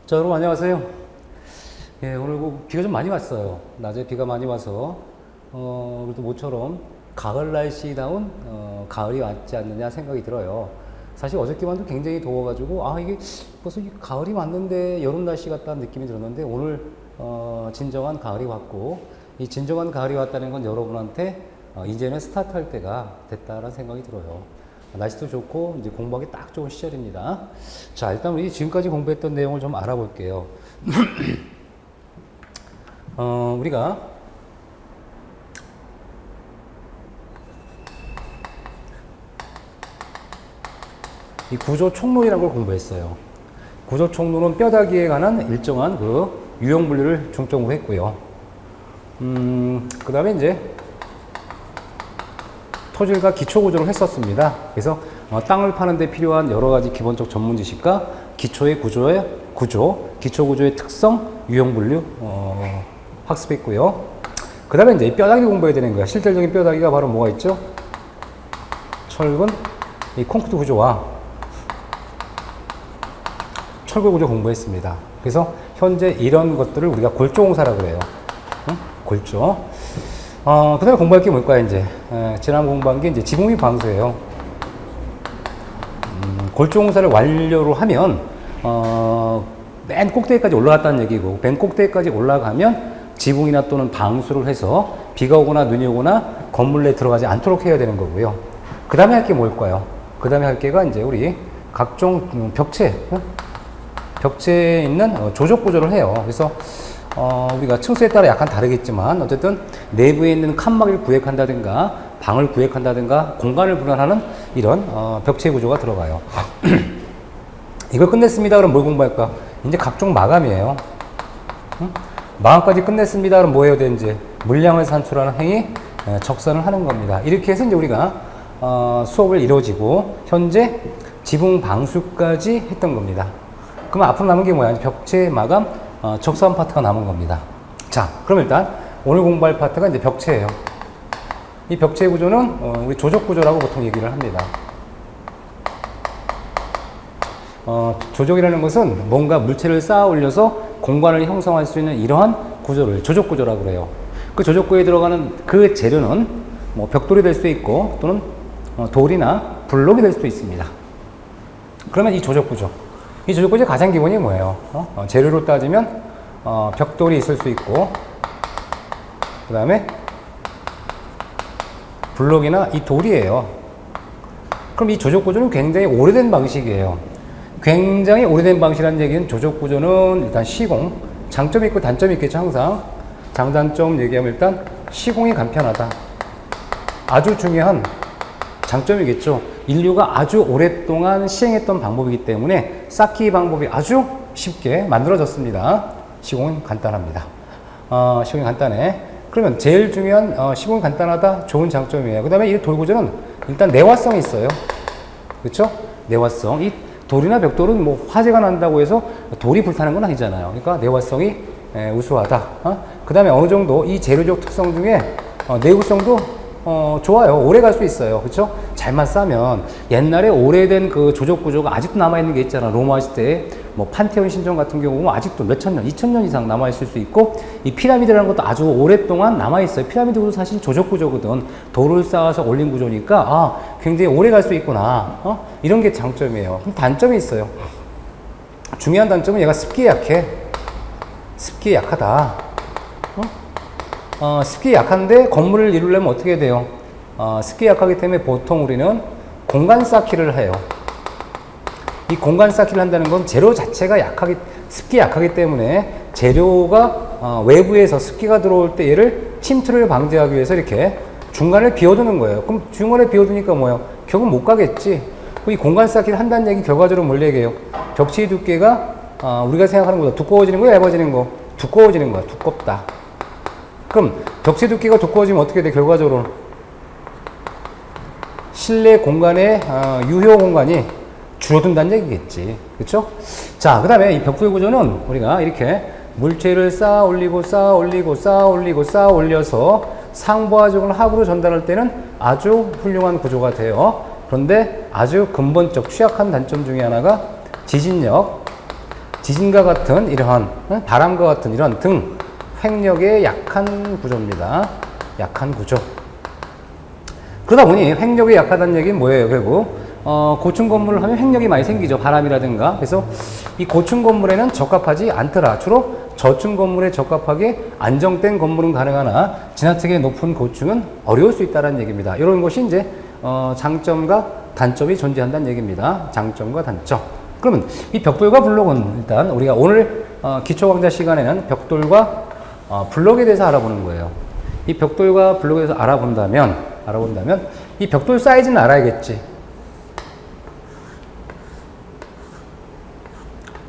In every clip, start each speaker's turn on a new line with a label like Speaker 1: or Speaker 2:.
Speaker 1: 자, 여러분 안녕하세요. 예, 오늘 비가 좀 많이 왔어요. 낮에 비가 많이 와서 그래도 모처럼 가을 날씨다운 가을이 왔지 않느냐 생각이 들어요. 사실 어저께만도 굉장히 더워가지고 이게 벌써 가을이 왔는데 여름 날씨 같다는 느낌이 들었는데 오늘 진정한 가을이 왔고 이 진정한 가을이 왔다는 건 여러분한테 이제는 스타트할 때가 됐다라는 생각이 들어요. 날씨도 좋고 이제 공부하기 딱 좋은 시절입니다. 자, 일단 우리 지금까지 공부했던 내용을 좀 알아볼게요. 우리가 이 구조 총론이라는 걸 공부했어요. 구조 총론은 뼈다귀에 관한 일정한 그 유형 분류를 중점으로 했고요. 그 다음에 이제 토질과 기초 구조를 했었습니다. 그래서 땅을 파는 데 필요한 여러 가지 기본적 전문 지식과 기초의 구조의 구조, 기초 구조의 특성, 유형 분류 학습했고요. 그 다음에 이제 뼈다귀 공부해야 되는 거야. 실질적인 뼈다귀가 바로 뭐가 있죠? 철근, 이 콘크리트 구조와 철골 구조 공부했습니다. 그래서 현재 이런 것들을 우리가 골조공사라고 그래요. 응? 골조. 그 다음에 공부할 게 뭘까요, 이제? 지난 공부한 게 이제 지붕 및 방수예요. 골조공사를 완료로 하면, 맨 꼭대기까지 올라갔다는 얘기고, 맨 꼭대기까지 올라가면 지붕이나 또는 방수를 해서 비가 오거나 눈이 오거나 건물 내에 들어가지 않도록 해야 되는 거고요. 그 다음에 할 게 뭘까요? 그 다음에 할 게가 이제 우리 각종 벽체에 있는 조적 구조를 해요. 그래서 우리가 층수에 따라 약간 다르겠지만 어쨌든 내부에 있는 칸막이를 구획한다든가 방을 구획한다든가 공간을 분할하는 이런 벽체 구조가 들어가요. 이걸 끝냈습니다. 그럼 뭘 공부할까? 이제 각종 마감이에요. 마감까지 끝냈습니다. 그럼 뭐 해야 돼? 이제 물량을 산출하는 행위, 적선을 하는 겁니다. 이렇게 해서 이제 우리가 수업을 이루어지고 현재 지붕 방수까지 했던 겁니다. 그럼 앞으로 남은 게 뭐야? 벽체 마감, 적선 파트가 남은 겁니다. 자, 그럼 일단 오늘 공부할 파트가 이제 벽체예요. 이 벽체 구조는 우리 조적 구조라고 보통 얘기를 합니다. 조적이라는 것은 뭔가 물체를 쌓아 올려서 공간을 형성할 수 있는 이러한 구조를 조적 구조라고 그래요. 그 조적구에 들어가는 그 재료는 뭐 벽돌이 될 수 있고 또는 돌이나 블록이 될 수도 있습니다. 그러면 이 조적 구조. 이 조적 구조의 가장 기본이 뭐예요? 재료로 따지면 벽돌이 있을 수 있고 그 다음에 블록이나 이 돌이에요. 그럼 이 조적 구조는 굉장히 오래된 방식이에요. 굉장히 오래된 방식이라는 얘기는 조적 구조는 일단 시공, 장점이 있고 단점이 있겠죠. 항상 장단점 얘기하면 일단 시공이 간편하다. 아주 중요한 장점이겠죠. 인류가 아주 오랫동안 시행했던 방법이기 때문에 쌓기 방법이 아주 쉽게 만들어졌습니다. 시공은 간단합니다. 시공이 간단해. 그러면 제일 중요한 시공이 간단하다. 좋은 장점이에요. 그 다음에 이 돌구조는 일단 내화성이 있어요. 그렇죠? 내화성. 이 돌이나 벽돌은 뭐 화재가 난다고 해서 돌이 불타는 건 아니잖아요. 그러니까 내화성이 우수하다. 그 다음에 어느 정도 이 재료적 특성 중에 내구성도 좋아요. 오래 갈 수 있어요. 그쵸? 잘만 싸면 옛날에 오래된 그 조적 구조가 아직도 남아있는 게 있잖아. 로마 시대에 뭐 판테온 신전 같은 경우는 아직도 몇천 년, 2000년 이상 남아있을 수 있고 이 피라미드라는 것도 아주 오랫동안 남아있어요. 피라미드도 사실 조적 구조거든. 돌을 쌓아서 올린 구조니까 굉장히 오래 갈 수 있구나. 이런 게 장점이에요. 단점이 있어요. 중요한 단점은 얘가 습기에 약해. 습기에 약하다. 습기에 약한데 건물을 이루려면 어떻게 돼요? 습기에 약하기 때문에 보통 우리는 공간 쌓기를 해요. 이 공간 쌓기를 한다는 건 재료 자체가 습기에 약하기 때문에 재료가 외부에서 습기가 들어올 때 얘를 침투를 방지하기 위해서 이렇게 중간을 비워두는 거예요. 그럼 중간에 비워두니까 뭐예요? 결국 못 가겠지. 이 공간 쌓기를 한다는 얘기 결과적으로 뭘 얘기해요? 벽체의 두께가 우리가 생각하는 것보다 두꺼워지는 거야, 얇아지는 거? 두꺼워지는 거야. 두껍다. 그럼 벽체 두께가 두꺼워지면 어떻게 돼? 결과적으로 실내 공간의 유효 공간이 줄어든다는 얘기겠지. 그렇죠? 자, 그 다음에 이 벽돌 구조는 우리가 이렇게 물체를 쌓아 올리고 쌓아 올리고 쌓아 올리고 쌓아 올려서 상부와 중을 하부로 전달할 때는 아주 훌륭한 구조가 돼요. 그런데 아주 근본적 취약한 단점 중에 하나가 지진력, 지진과 같은 이러한 바람과 같은 이런 등 횡력에 약한 구조입니다. 약한 구조. 그러다 보니 횡력이 약하다는 얘기는 뭐예요? 결국 고층 건물을 하면 횡력이 많이 생기죠. 바람이라든가. 그래서 이 고층 건물에는 적합하지 않더라. 주로 저층 건물에 적합하게 안정된 건물은 가능하나 지나치게 높은 고층은 어려울 수 있다는 얘기입니다. 이런 것이 이제 장점과 단점이 존재한다는 얘기입니다. 장점과 단점. 그러면 이 벽돌과 블록은 일단 우리가 오늘 기초 강좌 시간에는 벽돌과 블록에 대해서 알아보는 거예요. 이 벽돌과 블록에 대해서 알아본다면 이 벽돌 사이즈는 알아야겠지.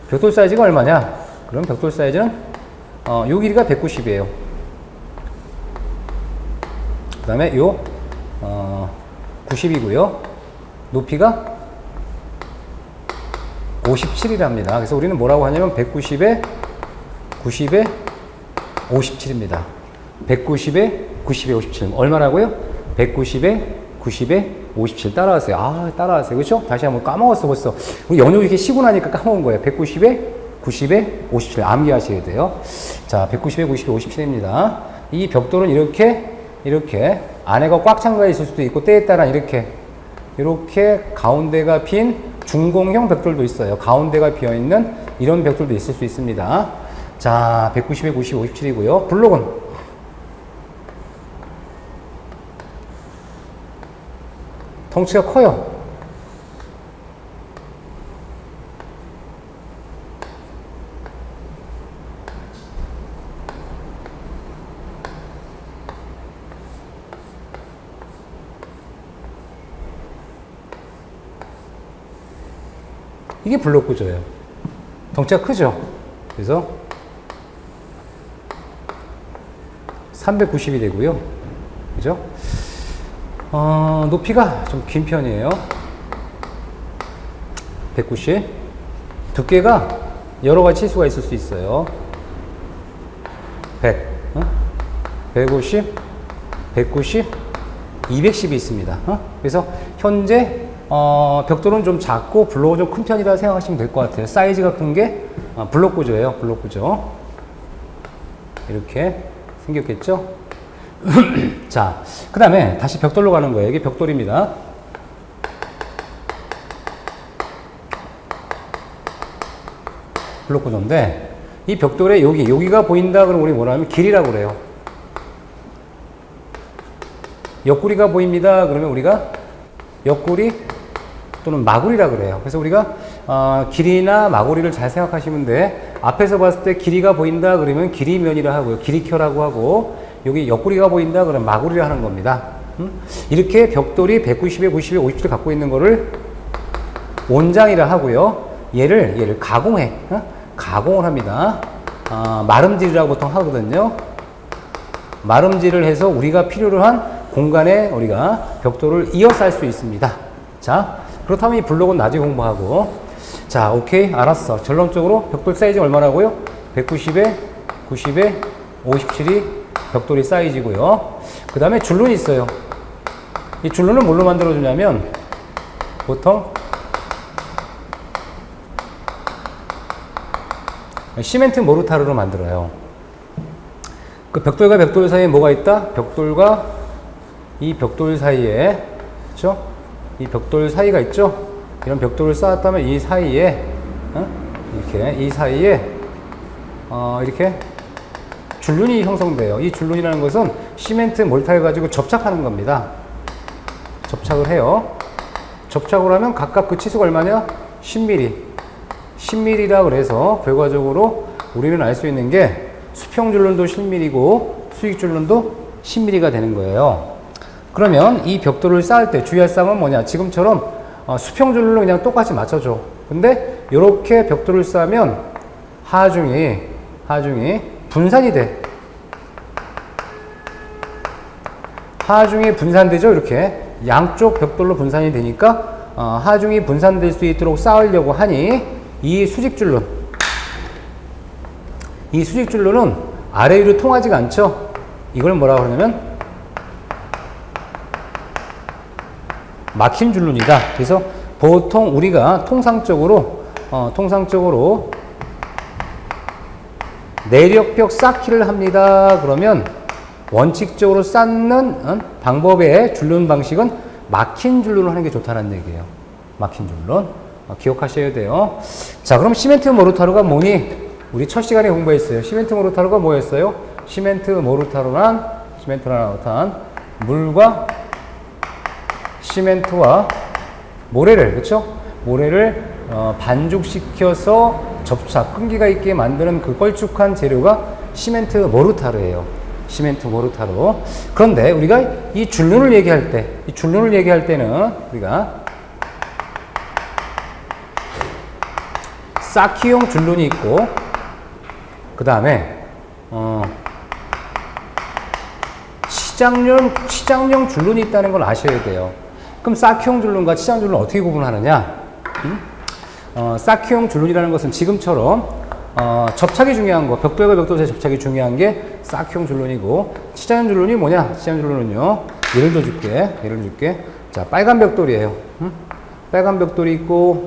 Speaker 1: 벽돌 사이즈가 얼마냐? 그럼 벽돌 사이즈는 요 길이가 190이에요. 그 다음에 요 90이고요. 높이가 57이랍니다. 그래서 우리는 뭐라고 하냐면 190에 90에 57입니다. 190에 90에 57. 얼마라고요? 190에 90에 57. 따라하세요. 따라하세요. 그렇죠? 다시 한번 까먹었어 벌써. 우리 연휴 이렇게 쉬고 나니까 까먹은 거예요. 190에 90에 57. 암기하셔야 돼요. 자, 190에 90에 57입니다. 이 벽돌은 이렇게 안에가 꽉 찬 거 있을 수도 있고 때에 따라 이렇게 가운데가 빈 중공형 벽돌도 있어요. 가운데가 비어있는 이런 벽돌도 있을 수 있습니다. 자, 190에 90, 57이고요. 블록은 덩치가 커요. 이게 블록 구조예요. 덩치가 크죠? 그래서 390이 되고요. 그죠? 높이가 좀 긴 편이에요. 190. 두께가 여러 가지 치수가 있을 수 있어요. 100, 150, 190, 210이 있습니다. 그래서 현재 벽돌은 좀 작고 블록은 좀 큰 편이라 생각하시면 될 것 같아요. 사이즈가 큰 게 블록 구조예요. 블록 구조. 이렇게 생겼겠죠? 자, 그 다음에 다시 벽돌로 가는 거예요. 이게 벽돌입니다. 블록 구조인데 이 벽돌에 여기가 보인다 그러면 우리 뭐라 하면 길이라고 그래요. 옆구리가 보입니다. 그러면 우리가 옆구리 또는 마구리라 그래요. 그래서 우리가 길이나 마구리를 잘 생각하시면 돼. 앞에서 봤을 때 길이가 보인다 그러면 길이면이라 하고요. 길이켜라고 하고 여기 옆구리가 보인다 그러면 마구리라 하는 겁니다. 이렇게 벽돌이 190에 90에 50을 갖고 있는 거를 온장이라 하고요. 얘를 가공해. 가공을 합니다. 마름질이라고 보통 하거든요. 마름질을 해서 우리가 필요로 한 공간에 우리가 벽돌을 이어서 할 수 있습니다. 자, 그렇다면 이 블록은 나중에 공부하고. 자, 오케이. 알았어. 결론적으로 벽돌 사이즈 얼마라고요? 190에 90에 57이 벽돌이 사이즈고요. 그 다음에 줄눈이 있어요. 이 줄눈은 뭘로 만들어주냐면 보통 시멘트 모르타르로 만들어요. 그 벽돌과 벽돌 사이에 뭐가 있다? 벽돌과 이 벽돌 사이에, 그렇죠? 이 벽돌 사이가 있죠? 이런 벽돌을 쌓았다면 이 사이에, 이 사이에, 이렇게 줄눈이 형성돼요. 이 줄눈이라는 것은 시멘트 몰타를 가지고 접착하는 겁니다. 접착을 해요. 접착을 하면 각각 그 치수가 얼마냐? 10mm. 10mm라 그래서 결과적으로 우리는 알 수 있는 게 수평 줄눈도 10mm고 수직 줄눈도 10mm가 되는 거예요. 그러면 이 벽돌을 쌓을 때 주의할 사항은 뭐냐? 지금처럼 수평 줄눈을 그냥 똑같이 맞춰줘. 근데 이렇게 벽돌을 쌓으면 하중이 분산이 돼. 하중이 분산되죠? 이렇게 양쪽 벽돌로 분산이 되니까 하중이 분산될 수 있도록 쌓으려고 하니 이 수직줄눈은 아래 위로 통하지가 않죠? 이걸 뭐라고 하냐면 막힌 줄눈이다. 그래서 보통 우리가 통상적으로 내력벽 쌓기를 합니다. 그러면 원칙적으로 쌓는 방법의 줄눈 방식은 막힌 줄눈을 하는 게 좋다는 얘기예요. 막힌 줄눈. 기억하셔야 돼요. 자, 그럼 시멘트 모르타르가 뭐니? 우리 첫 시간에 공부했어요. 시멘트 모르타르가 뭐였어요? 시멘트 모르타르란 물과 시멘트와 모래를, 그렇죠? 모래를 반죽시켜서 접착, 끈기가 있게 만드는 그 걸쭉한 재료가 시멘트 모르타르예요. 시멘트 모르타르. 그런데 우리가 이 줄눈을 얘기할 때는 우리가 쌓기용 줄눈이 있고, 그 다음에 치장용 줄눈이 있다는 걸 아셔야 돼요. 그럼 쌓기용 줄눈과 치장 줄눈을 어떻게 구분하느냐? 쌓기용 줄눈이라는 것은 지금처럼 접착이 중요한 거, 벽돌과 벽돌 사이 접착이 중요한 게 쌓기용 줄눈이고, 치장용 줄눈이 뭐냐? 치장 줄눈은요, 예를 들어줄게. 자, 빨간 벽돌이에요. 빨간 벽돌이 있고,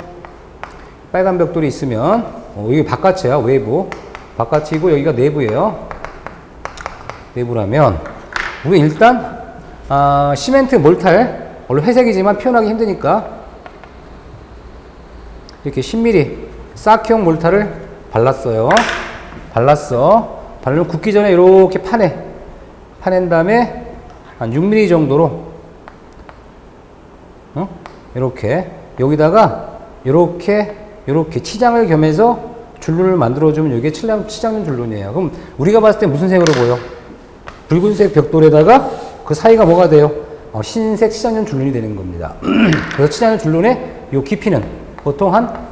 Speaker 1: 빨간 벽돌이 있으면 여기 바깥이야, 외부. 바깥이고 여기가 내부예요. 내부라면 우리 일단 시멘트 몰탈, 원래 회색이지만 표현하기 힘드니까 이렇게 10mm 쌓기용 몰탈을 발랐어요. 바르면 굳기 전에 이렇게 파낸 다음에 한 6mm 정도로 이렇게 여기다가 이렇게 치장을 겸해서 줄눈을 만들어주면 이게 치장용 줄눈이에요. 그럼 우리가 봤을 때 무슨 색으로 보여? 붉은색 벽돌에다가 그 사이가 뭐가 돼요? 흰색 치장용 줄눈이 되는 겁니다. 그래서 치장용 줄눈의 이 깊이는 보통 한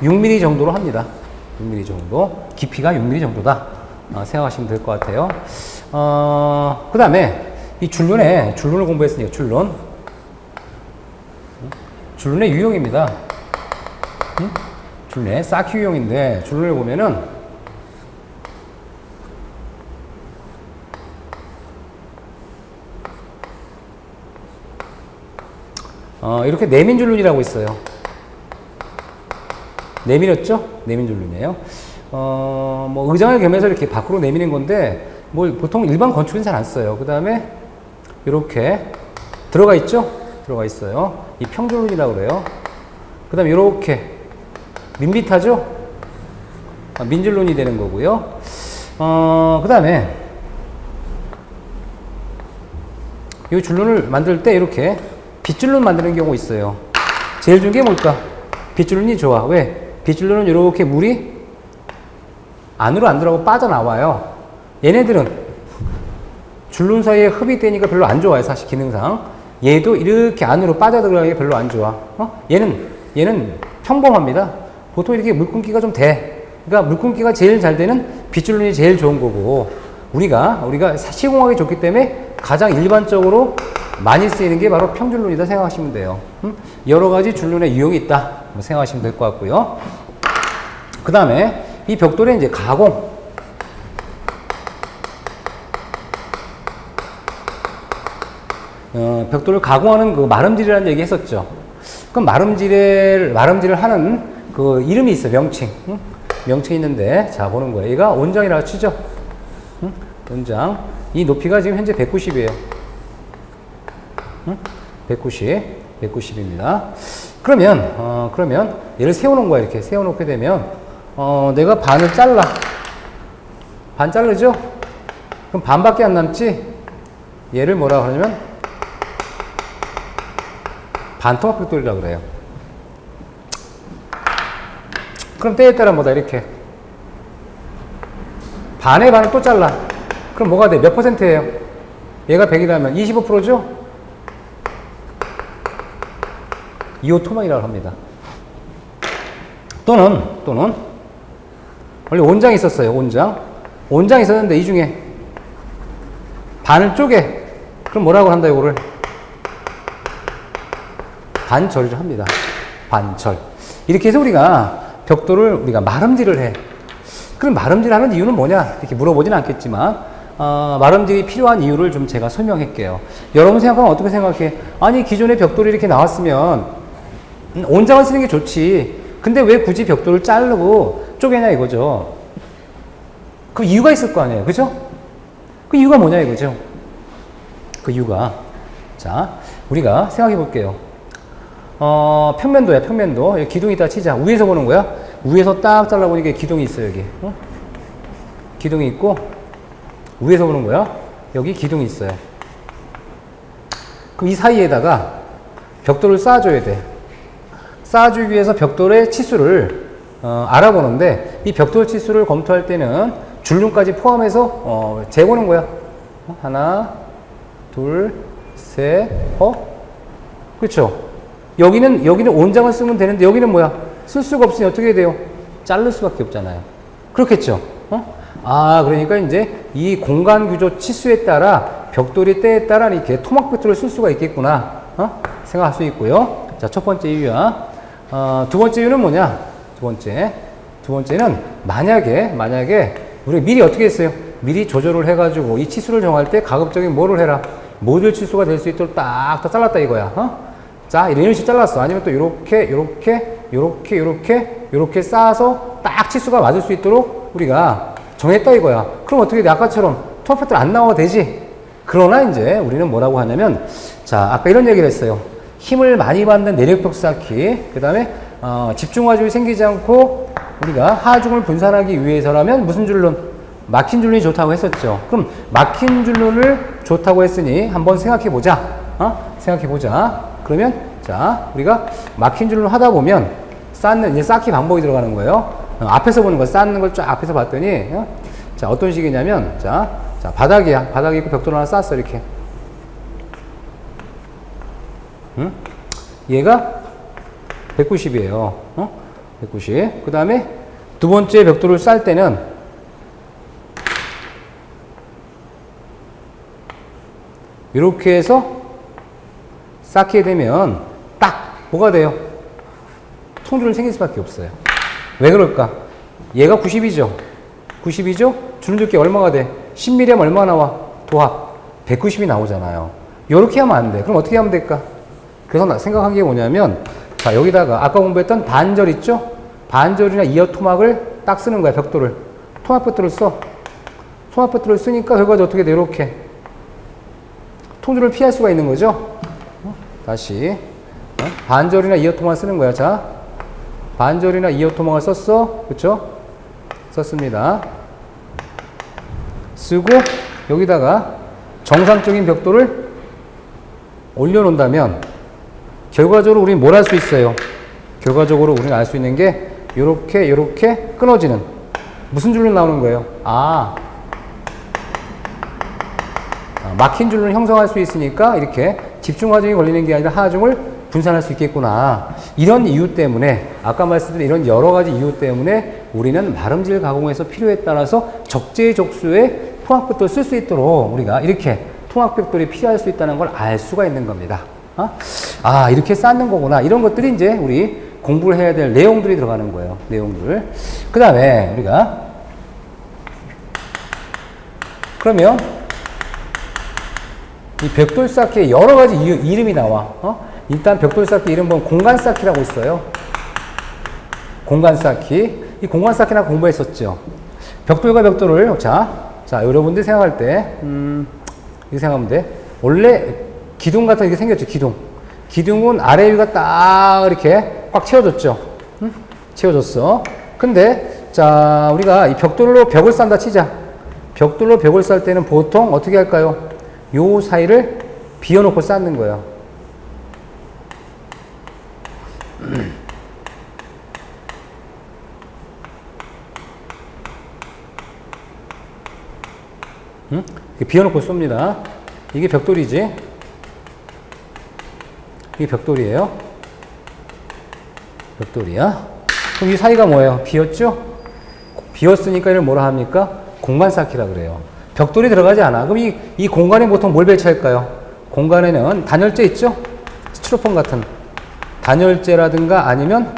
Speaker 1: 6mm 정도로 합니다. 6mm 정도. 깊이가 6mm 정도다. 생각하시면 될 것 같아요. 그 다음에 이 줄눈을 공부했으니까 줄눈의 유형입니다. 줄눈의 쌓기 유형인데, 줄눈을 보면은 이렇게 내민 줄눈이라고 있어요. 내밀었죠? 내민 줄눈이에요. 뭐 의장을 겸해서 이렇게 밖으로 내미는 건데, 뭐 보통 일반 건축은 잘 안 써요. 그 다음에 이렇게 들어가 있죠? 들어가 있어요. 이 평줄눈이라고 그래요. 그 다음에 이렇게 밋밋하죠? 민줄눈이 되는 거고요. 그 다음에 이 줄눈을 만들 때 이렇게 빗줄눈 만드는 경우가 있어요. 제일 좋은 게 뭘까? 빗줄눈이 좋아. 왜? 빗줄눈은 이렇게 물이 안으로 안 들어가고 빠져나와요. 얘네들은 줄눈 사이에 흡입 되니까 별로 안 좋아요. 사실 기능상. 얘도 이렇게 안으로 빠져들어가는 게 별로 안 좋아. 얘는 평범합니다. 보통 이렇게 물끈기가 좀 돼. 그러니까 물끈기가 제일 잘 되는 빗줄눈이 제일 좋은 거고, 우리가 시공하기 좋기 때문에 가장 일반적으로 많이 쓰이는 게 바로 평줄눈이다 생각하시면 돼요. 여러 가지 줄눈의 유형이 있다 생각하시면 될 것 같고요. 그 다음에 이 벽돌의 이제 가공. 벽돌을 가공하는 그 마름질이라는 얘기 했었죠. 그럼 마름질을 하는 그 이름이 있어, 명칭. 명칭이 있는데, 자, 보는 거예요. 얘가 온장이라고 치죠. 온장. 이 높이가 지금 현재 190이에요. 190입니다. 그러면 얘를 세워놓은 거야. 이렇게 세워놓게 되면, 내가 반을 잘라. 반 자르죠? 그럼 반밖에 안 남지? 얘를 뭐라 그러냐면, 반통합 벽돌이라고 그래요. 그럼 때에 따라 뭐다, 이렇게. 반의 반을 또 잘라. 그럼 뭐가 돼? 몇 퍼센트예요? 얘가 100이라면 25%죠? 이오토만이라고 합니다. 또는 원래 온장이 있었어요. 온장이 있었는데 이 중에 반을 쪼개. 그럼 뭐라고 한다, 이거를? 반절을 합니다. 반절. 이렇게 해서 우리가 벽돌을 우리가 마름질을 해. 그럼 마름질하는 이유는 뭐냐? 이렇게 물어보진 않겠지만, 마름질이 필요한 이유를 좀 제가 설명할게요. 여러분 생각하면 어떻게 생각해? 아니, 기존에 벽돌이 이렇게 나왔으면 온장을 쓰는 게 좋지. 근데 왜 굳이 벽돌을 자르고 쪼개냐 이거죠. 그 이유가 있을 거 아니에요. 그죠? 그 이유가 뭐냐 이거죠. 그 이유가. 자, 우리가 생각해 볼게요. 평면도야, 평면도. 여기 기둥이 있다 치자. 위에서 보는 거야. 위에서 딱 잘라보니까 기둥이 있어, 여기. 기둥이 있고, 위에서 보는 거야. 여기 기둥이 있어요. 그럼 이 사이에다가 벽돌을 쌓아줘야 돼. 쌓아주기 위해서 벽돌의 치수를 알아보는데, 이 벽돌 치수를 검토할 때는 줄눈까지 포함해서 재보는 거야. 하나, 둘, 셋, 그렇죠? 여기는 온장을 쓰면 되는데 여기는 뭐야? 쓸 수가 없으니 어떻게 해야 돼요? 자를 수밖에 없잖아요. 그렇겠죠? 그러니까 이제 이 공간 규조 치수에 따라 벽돌이 때에 따라 이렇게 토막 벽돌을 쓸 수가 있겠구나. 생각할 수 있고요. 자, 첫 번째 이유야. 두 번째 이유는 뭐냐? 두 번째는 만약에 우리가 미리 어떻게 했어요? 미리 조절을 해가지고 이 치수를 정할 때 가급적인 뭐를 해라? 모듈 치수가 될 수 있도록 딱 잘랐다 이거야. 자, 이런 식으로 잘랐어. 아니면 또 요렇게 쌓아서 딱 치수가 맞을 수 있도록 우리가 정했다 이거야. 그럼 어떻게 돼? 아까처럼 토막벽돌 안 나와도 되지. 그러나 이제 우리는 뭐라고 하냐면, 자, 아까 이런 얘기를 했어요. 힘을 많이 받는 내력벽 쌓기, 그 다음에 집중화죽이 생기지 않고 우리가 하중을 분산하기 위해서라면 무슨 줄눈? 막힌 줄눈이 좋다고 했었죠. 그럼 막힌 줄눈을 좋다고 했으니 한번 생각해보자. 생각해보자. 그러면 자, 우리가 막힌 줄눈 하다 보면 이제 쌓기 방법이 들어가는 거예요. 앞에서 보는 거, 쌓는 걸 쫙 앞에서 봤더니 자, 어떤 식이냐면 자, 바닥이야. 바닥에 있고 벽돌 하나 쌓았어 이렇게. 얘가 190이에요. 190. 그 다음에 두 번째 벽돌을 쌓을 때는 이렇게 해서 쌓게 되면 딱 뭐가 돼요? 통줄은 생길 수밖에 없어요. 왜 그럴까? 얘가 90이죠. 90이죠? 줄눈두께 얼마가 돼? 10mm 하면 얼마 나와? 도합 190이 나오잖아요. 이렇게 하면 안 돼. 그럼 어떻게 하면 될까? 그래서 생각한 게 뭐냐면, 자, 여기다가 아까 공부했던 반절 있죠? 반절이나 이어 토막을 딱 쓰는 거야, 벽돌을. 토막 벽돌을 써. 토막 벽돌을 쓰니까 결과적으로 어떻게 돼? 이렇게. 통줄을 피할 수가 있는 거죠? 다시. 반절이나 이어 토막을 쓰는 거야. 자, 반절이나 이어 토막을 썼어. 그쵸? 썼습니다. 쓰고, 여기다가 정상적인 벽돌을 올려놓는다면, 결과적으로 우리는 뭘 할 수 있어요? 결과적으로 우리는 알 수 있는 게, 요렇게 끊어지는. 무슨 줄로 나오는 거예요? 막힌 줄로 형성할 수 있으니까 이렇게 집중하중이 걸리는 게 아니라 하중을 분산할 수 있겠구나. 이런 이유 때문에, 아까 말씀드린 이런 여러 가지 이유 때문에 우리는 마름질 가공에서 필요에 따라서 적재적소의 토막벽돌을 쓸 수 있도록 우리가 이렇게 토막벽돌이 필요할 수 있다는 걸 알 수가 있는 겁니다. 이렇게 쌓는 거구나. 이런 것들이 이제 우리 공부를 해야 될 내용들이 들어가는 거예요. 내용들. 그 다음에 우리가 그러면 이 벽돌 쌓기에 여러 가지 이름이 나와. 일단 벽돌 쌓기 이름 보면 공간 쌓기라고 있어요. 공간 쌓기. 이 공간 쌓기나 공부했었죠. 벽돌과 벽돌을 자, 여러분들 생각할 때 이렇게 생각하면 돼. 원래 기둥 같은 게 생겼죠. 기둥은 아래 위가 딱 이렇게 꽉 채워졌죠. 채워졌어. 근데 자, 우리가 이 벽돌로 벽을 쌓는다 치자. 벽돌로 벽을 쌓을 때는 보통 어떻게 할까요? 요 사이를 비워놓고 쌓는 거예요. 비워놓고 쏩니다. 이게 벽돌이지. 이게 벽돌이에요. 벽돌이야. 그럼 이 사이가 뭐예요? 비었죠? 비었으니까 이걸 뭐라 합니까? 공간 쌓기라 그래요. 벽돌이 들어가지 않아. 그럼 이 공간에 보통 뭘 배치할까요? 공간에는 단열재 있죠? 스티로폼 같은 단열재라든가 아니면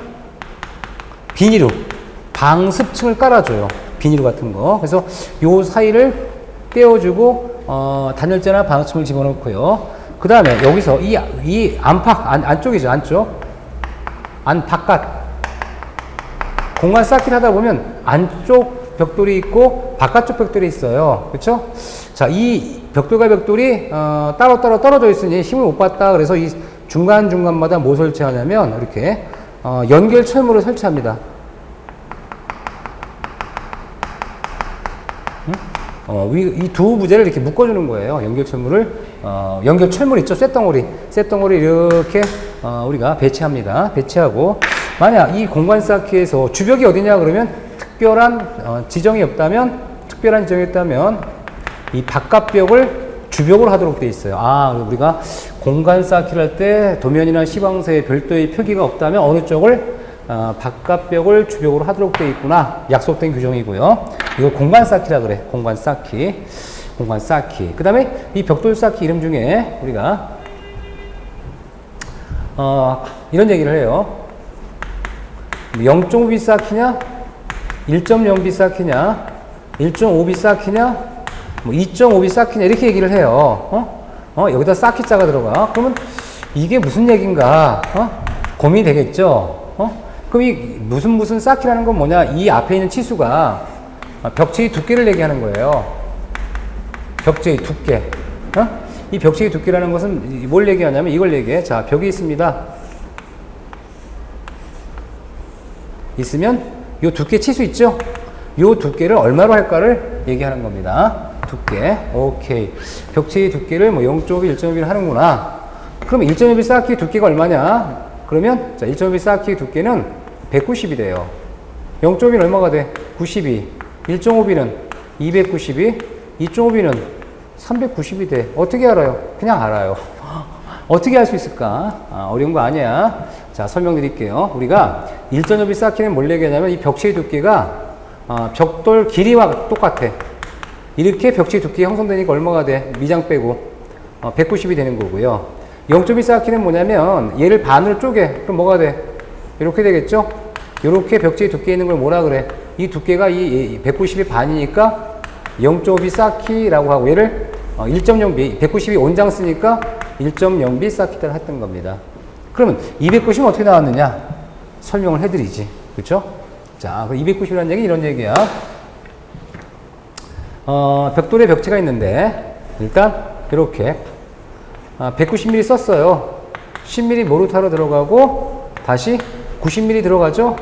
Speaker 1: 비닐로 방습층을 깔아줘요. 비닐 같은 거. 그래서 요 사이를 떼어주고 단열재나 방습층을 집어넣고요. 그 다음에 여기서 이 안쪽이죠. 바깥 공간 쌓기를 하다 보면 안쪽 벽돌이 있고 바깥쪽 벽돌이 있어요. 그쵸? 자, 이 벽돌과 벽돌이 따로따로 떨어져 있으니 힘을 못 받다. 그래서 이 중간중간마다 뭐 설치하냐면 이렇게 연결 철물을 설치합니다. 이 두 부재를 이렇게 묶어주는 거예요. 연결 철물 있죠? 쇳덩어리 이렇게 우리가 배치합니다. 배치하고 만약 이 공간 쌓기에서 주벽이 어디냐 그러면 특별한 지정이 없다면 이 바깥벽을 주벽으로 하도록 되어 있어요. 우리가 공간 쌓기를 할 때 도면이나 시방서에 별도의 표기가 없다면 어느 쪽을 바깥벽을 주벽으로 하도록 되어 있구나. 약속된 규정이고요. 이거 공간 쌓기라 그래. 공간 쌓기. 그 다음에 이 벽돌 쌓기 이름 중에 우리가 이런 얘기를 해요. 0.5B 쌓기냐 1.0B 쌓기냐 1.5B 쌓기냐 2.5B 쌓기냐 이렇게 얘기를 해요. 여기다 쌓기자가 들어가. 그러면 이게 무슨 얘기인가 고민이 되겠죠. 그럼 이 무슨 쌓기라는 건 뭐냐, 이 앞에 있는 치수가 벽체의 두께를 얘기하는 거예요. 벽체의 두께. 이 벽체의 두께라는 것은 뭘 얘기하냐면 이걸 얘기해. 자, 벽이 있으면 요 두께 치수 있죠? 요 두께를 얼마로 할까를 얘기하는 겁니다. 두께. 오케이. 벽체의 두께를 뭐 0.5, 1.5를 하는구나. 그럼 1.5mm 쌓기 두께가 얼마냐? 그러면 자, 1.5mm 쌓기 두께는 190이 돼요. 0.5B는 얼마가 돼? 92. 1.5B는 292. 2.5B는 390이 돼. 어떻게 알아요? 그냥 알아요. 어떻게 할 수 있을까? 어려운 거 아니야. 자, 설명드릴게요. 우리가 1.5B 쌓기는 뭘 얘기하냐면 이 벽체의 두께가 벽돌 길이와 똑같아. 이렇게 벽체의 두께가 형성되니까 얼마가 돼? 미장 빼고 190이 되는 거고요. 0.2 쌓기는 뭐냐면 얘를 반으로 쪼개. 그럼 뭐가 돼? 이렇게 되겠죠? 이렇게 벽체의 두께에 있는 걸 뭐라 그래? 이 두께가 이 190이 반이니까 0.5B 쌓기라고 하고 얘를 1.0B 190이 온장 쓰니까 1.0B 쌓기를 했던 겁니다. 그러면 290은 어떻게 나왔느냐? 설명을 해드리지. 그렇죠? 자, 290이라는 얘기 이런 얘기야. 벽돌에 벽체가 있는데 일단 이렇게 190mm 썼어요. 10mm 모르타로 들어가고 다시 90mm 들어가죠?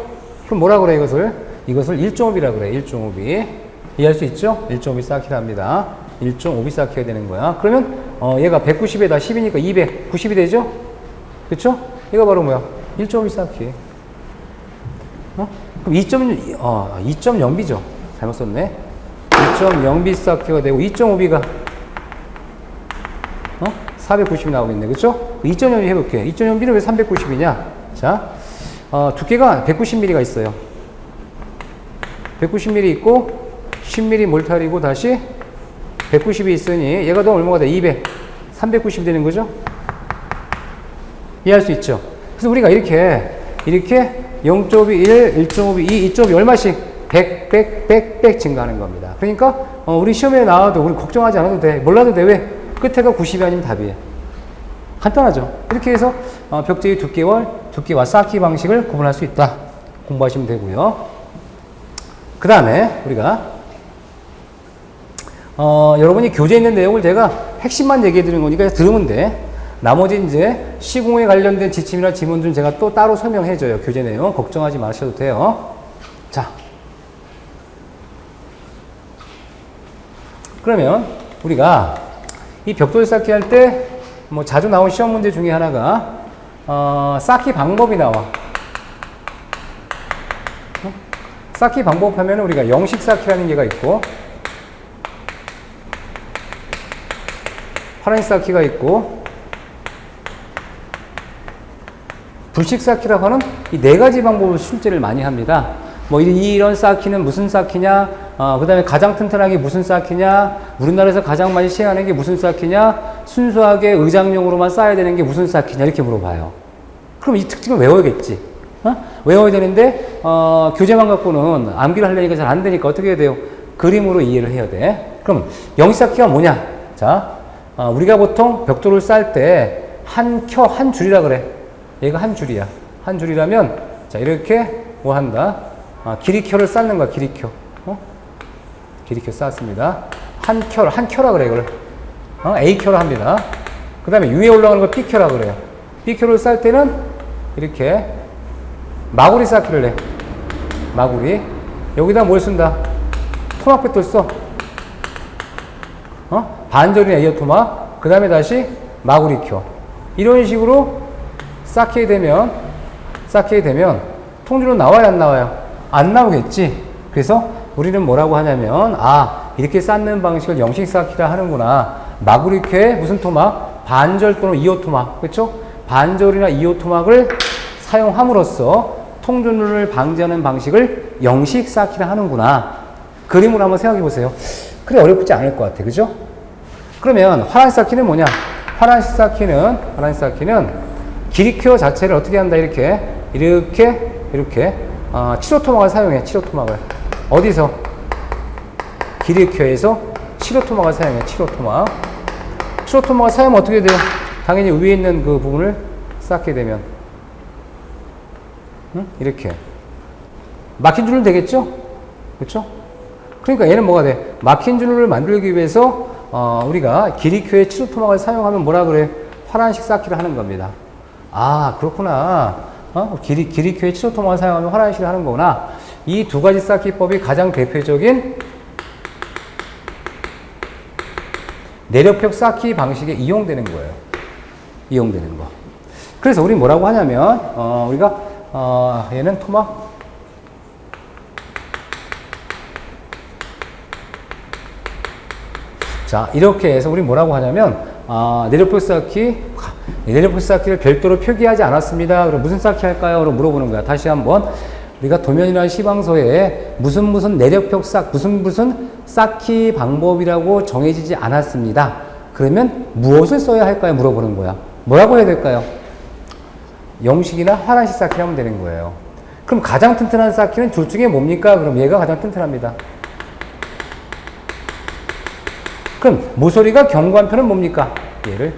Speaker 1: 그럼 뭐라 그래 이것을 1.5B라 그래. 1.5B. 이해할 수 있죠? 1.5B 쌓기를 합니다. 1.5B 쌓기가 되는 거야. 그러면 얘가 190에다 10이니까 290이 되죠? 그쵸? 이거 바로 뭐야? 1.5B 쌓기. 그럼 2.0B죠? 잘못 썼네. 2.0B 쌓기가 되고 2.5B가 490 나오겠네. 그쵸? 2.0B 해볼게. 2.0B는 왜 390이냐? 자, 두께가 190mm가 있어요. 190mm 있고 10mm 몰탈이고 다시 190이 있으니 얘가 더 얼마가 돼? 390 되는 거죠? 이해할 수 있죠? 그래서 우리가 이렇게 0.5B 1, 1.5B 2, 2.5B 얼마씩 100 증가하는 겁니다. 그러니까 우리 시험에 나와도 우리 걱정하지 않아도 돼. 몰라도 돼. 왜? 끝에가 90이 아니면 답이에요. 간단하죠? 이렇게 해서 벽체의 두께와 쌓기 방식을 구분할 수 있다. 공부하시면 되고요. 그 다음에 우리가 여러분이 교재에 있는 내용을 제가 핵심만 얘기해 드리는 거니까 들으면 돼. 나머지 이제 시공에 관련된 지침이나 지문들은 제가 또 따로 설명해 줘요. 교재 내용 걱정하지 마셔도 돼요. 자, 그러면 우리가 이 벽돌 쌓기 할 때 뭐 자주 나온 시험 문제 중에 하나가 쌓기 방법이 나와. 쌓기 방법 하면 우리가 영식 쌓기라는 게가 있고 파란 쌓기가 있고 불식 쌓기라고 하는 이 네 가지 방법을 출제를 많이 합니다. 뭐 이런 쌓기는 무슨 쌓기냐, 그 다음에 가장 튼튼하게 무슨 쌓기냐, 우리나라에서 가장 많이 시행하는 게 무슨 쌓기냐, 순수하게 의장용으로만 쌓아야 되는 게 무슨 쌓기냐 이렇게 물어봐요. 그럼 이 특징을 외워야겠지. 외워야 되는데 교재만 갖고는 암기를 하려니까 잘 안 되니까 어떻게 해야 돼요? 그림으로 이해를 해야 돼. 그럼 영식 쌓기가 뭐냐? 자, 우리가 보통 벽돌을 쌓을 때 한 줄이라 그래. 얘가 한 줄이야. 한 줄이라면 자 이렇게 뭐 한다? 길이켜를 쌓는 거야. 길이켜. 기리켜 쌓았습니다. 한 켜라 그래, 이걸. A켜라 합니다. 그 다음에 위에 올라가는 걸 B켜라 그래요. B켜를 쌓을 때는 이렇게 마구리 쌓기를 해. 마구리. 여기다 뭘 쓴다? 토막 벽돌 써. 반절이나 이어 토막. 그 다음에 다시 마구리 켜. 이런 식으로 쌓게 되면 통주는 나와요, 안 나와요? 안 나오겠지. 그래서 우리는 뭐라고 하냐면, 이렇게 쌓는 방식을 영식 쌓기라 하는구나. 마구리켜에 무슨 토막? 반절 또는 이어 토막. 그렇죠? 반절이나 이어 토막을 사용함으로써 통주를 방지하는 방식을 영식 쌓기라 하는구나. 그림으로 한번 생각해 보세요. 그래, 어렵지 않을 것 같아. 그죠? 그러면 화란식 쌓기는 뭐냐? 화란식 쌓기는 기리켜 자체를 어떻게 한다? 이렇게 치료 토막을 사용해. 치료 토막을. 어디서? 기리켜에서 치료 토막을 사용해. 치료 토막. 치료 토막을 사용하면 어떻게 돼요? 당연히 위에 있는 그 부분을 쌓게 되면 이렇게 막힌 줄은 되겠죠? 그렇죠? 그러니까 얘는 뭐가 돼? 막힌 줄을 만들기 위해서 우리가 기리켜의 치료 토막을 사용하면 뭐라 그래? 화란식 쌓기를 하는 겁니다. 그렇구나. 기리켜의 치료 토막을 사용하면 화란식을 하는 거구나. 이 두 가지 쌓기법이 가장 대표적인 내력벽 쌓기 방식에 이용되는 거예요. 이용되는 거. 그래서 우리 뭐라고 하냐면, 우리가, 얘는 토막. 자, 이렇게 해서 우리 뭐라고 하냐면, 내력벽 쌓기를 별도로 표기하지 않았습니다. 그럼 무슨 쌓기 할까요? 그럼 물어보는 거야. 다시 한번. 우리가 도면이나 시방서에 무슨 내력벽 무슨 쌓기 방법이라고 정해지지 않았습니다. 그러면 무엇을 써야 할까요? 물어보는 거야. 뭐라고 해야 될까요? 영식이나 화란식 쌓기를 하면 되는 거예요. 그럼 가장 튼튼한 쌓기는 둘 중에 뭡니까? 그럼 얘가 가장 튼튼합니다. 그럼 모서리가 견고한 편은 뭡니까? 얘를.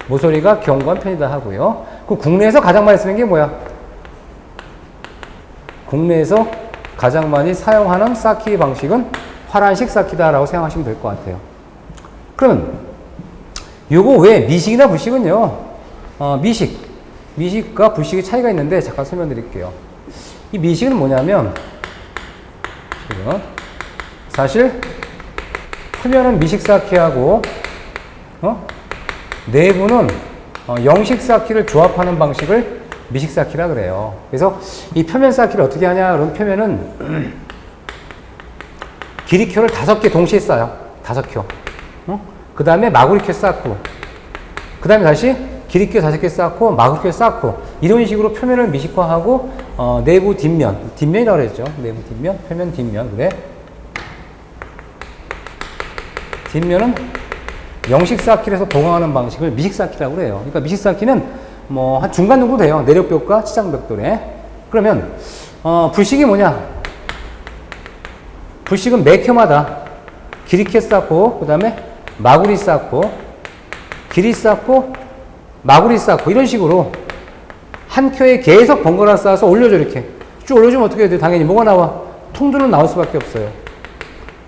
Speaker 1: 모서리가 견고한 편이다 하고요. 그럼 국내에서 가장 많이 쓰는 게 뭐야? 국내에서 가장 많이 사용하는 쌓기 방식은 화란식 쌓기다라고 생각하시면 될 것 같아요. 그러면 요거 왜 미식이나 불식은요? 미식과 불식의 차이가 있는데 잠깐 설명드릴게요. 이 미식은 뭐냐면 사실 표면은 미식 쌓기하고 내부는 영식 쌓기를 조합하는 방식을 미식 쌓기라 그래요. 그래서 이 표면 쌓기를 어떻게 하냐? 그럼 표면은 기리켜를 5개 동시에 쌓아요. 5켜. 그 다음에 마구리켜 쌓고, 그 다음에 다시 기리켜 5개 쌓고, 마구리켜 쌓고, 이런 식으로 표면을 미식화하고, 내부 뒷면이라고 그랬죠. 내부 뒷면, 표면 뒷면. 그래. 뒷면은 영식 쌓기를 해서 보강하는 방식을 미식 쌓기라고 그래요. 그러니까 미식 쌓기는 한 중간 정도 돼요. 내력벽과 치장벽돌에. 그러면, 불식이 뭐냐? 불식은 매 켜마다 기리켜 쌓고, 그 다음에 마구리 쌓고, 기리 쌓고, 마구리 쌓고, 이런 식으로 한 켜에 계속 번갈아 쌓아서 올려줘, 이렇게. 쭉 올려주면 어떻게 해야 돼? 당연히 뭐가 나와? 통주는 나올 수밖에 없어요.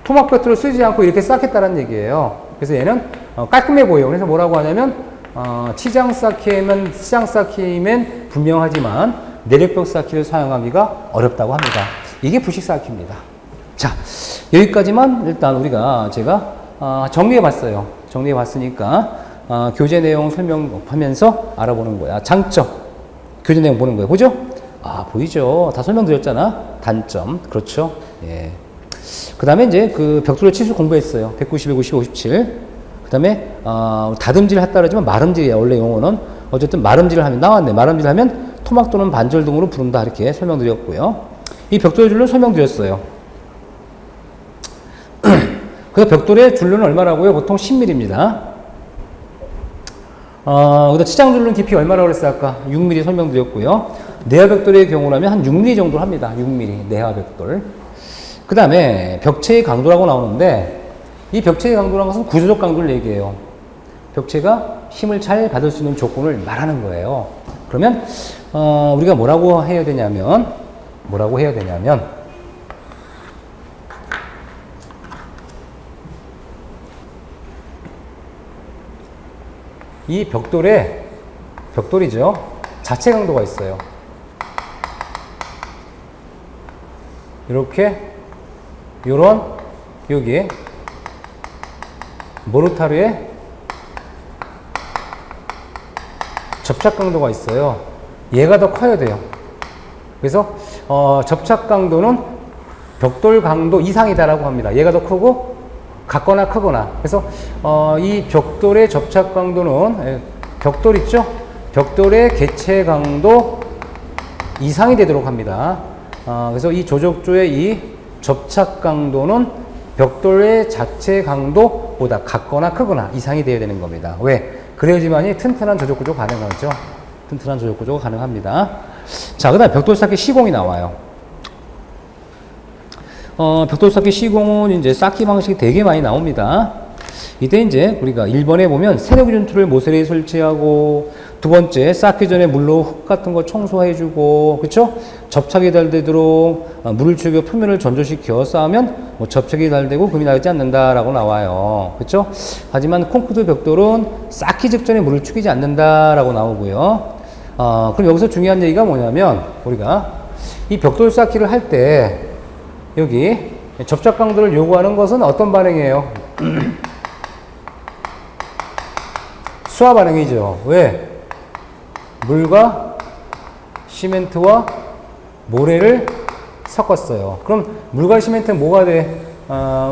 Speaker 1: 토막벽돌을 쓰지 않고 이렇게 쌓겠다는 얘기예요. 그래서 얘는 깔끔해 보여요. 그래서 뭐라고 하냐면, 치장 쌓기면 분명하지만 내력벽 쌓기를 사용하기가 어렵다고 합니다. 이게 불식 쌓기입니다. 자, 여기까지만 일단 제가 정리해 봤어요. 정리해 봤으니까 교재 내용 설명하면서 알아보는 거야. 장점. 교재 내용 보는 거예요. 보죠? 보이죠? 다 설명드렸잖아. 단점. 그렇죠? 예. 그 다음에 이제 그 벽돌의 치수 공부했어요. 190, 190, 57. 그 다음에, 다듬질을 했다 그러지만 마름질이에요. 원래 용어는. 어쨌든 마름질을 하면, 나왔네. 마름질을 하면 토막 또는 반절 등으로 부른다. 이렇게 설명드렸고요. 이 벽돌의 줄로 설명드렸어요. 그래서 벽돌의 줄로는 얼마라고요? 보통 10mm입니다. 그다음 치장 줄로는 깊이 얼마라고 그랬어요? 아까 6mm 설명드렸고요. 내화 벽돌의 경우라면 한 6mm 정도 합니다. 6mm. 내화 벽돌. 그 다음에 벽체의 강도라고 나오는데, 이 벽체의 강도라는 것은 구조적 강도를 얘기해요. 벽체가 힘을 잘 받을 수 있는 조건을 말하는 거예요. 그러면 우리가 뭐라고 해야 되냐면 이 벽돌이죠. 자체 강도가 있어요. 이렇게, 여기, 모르타르에 접착 강도가 있어요. 얘가 더 커야 돼요. 그래서, 접착 강도는 벽돌 강도 이상이다라고 합니다. 얘가 더 크고, 같거나 크거나. 그래서, 이 벽돌의 접착 강도는, 벽돌 있죠? 벽돌의 개체 강도 이상이 되도록 합니다. 그래서 이 조적조의 이 접착 강도는 벽돌의 자체 강도보다 같거나 크거나 이상이 되어야 되는 겁니다. 왜? 그래야지만이 튼튼한 조적 구조가 가능하죠. 튼튼한 조적 구조가 가능합니다. 자, 그 다음 벽돌 쌓기 시공이 나와요. 벽돌 쌓기 시공은 이제 쌓기 방식이 되게 많이 나옵니다. 이때 이제 우리가 1번에 보면 세력기준 툴을 모서리에 설치하고, 두 번째 쌓기 전에 물로 흙 같은 거 청소해주고, 그쵸? 접착이 잘 되도록 물을 죽여 표면을 전조시켜 쌓으면 뭐 접착이 잘 되고 금이 나지 않는다라고 나와요. 그쵸? 하지만 콘크리트 벽돌은 쌓기 직전에 물을 죽이지 않는다라고 나오고요. 그럼 여기서 중요한 얘기가 뭐냐면, 우리가 이 벽돌 쌓기를 할 때 여기 접착 강도를 요구하는 것은 어떤 반응이에요? 수화 반응이죠. 왜? 물과 시멘트와 모래를 섞었어요. 그럼 물과 시멘트는 뭐가 돼?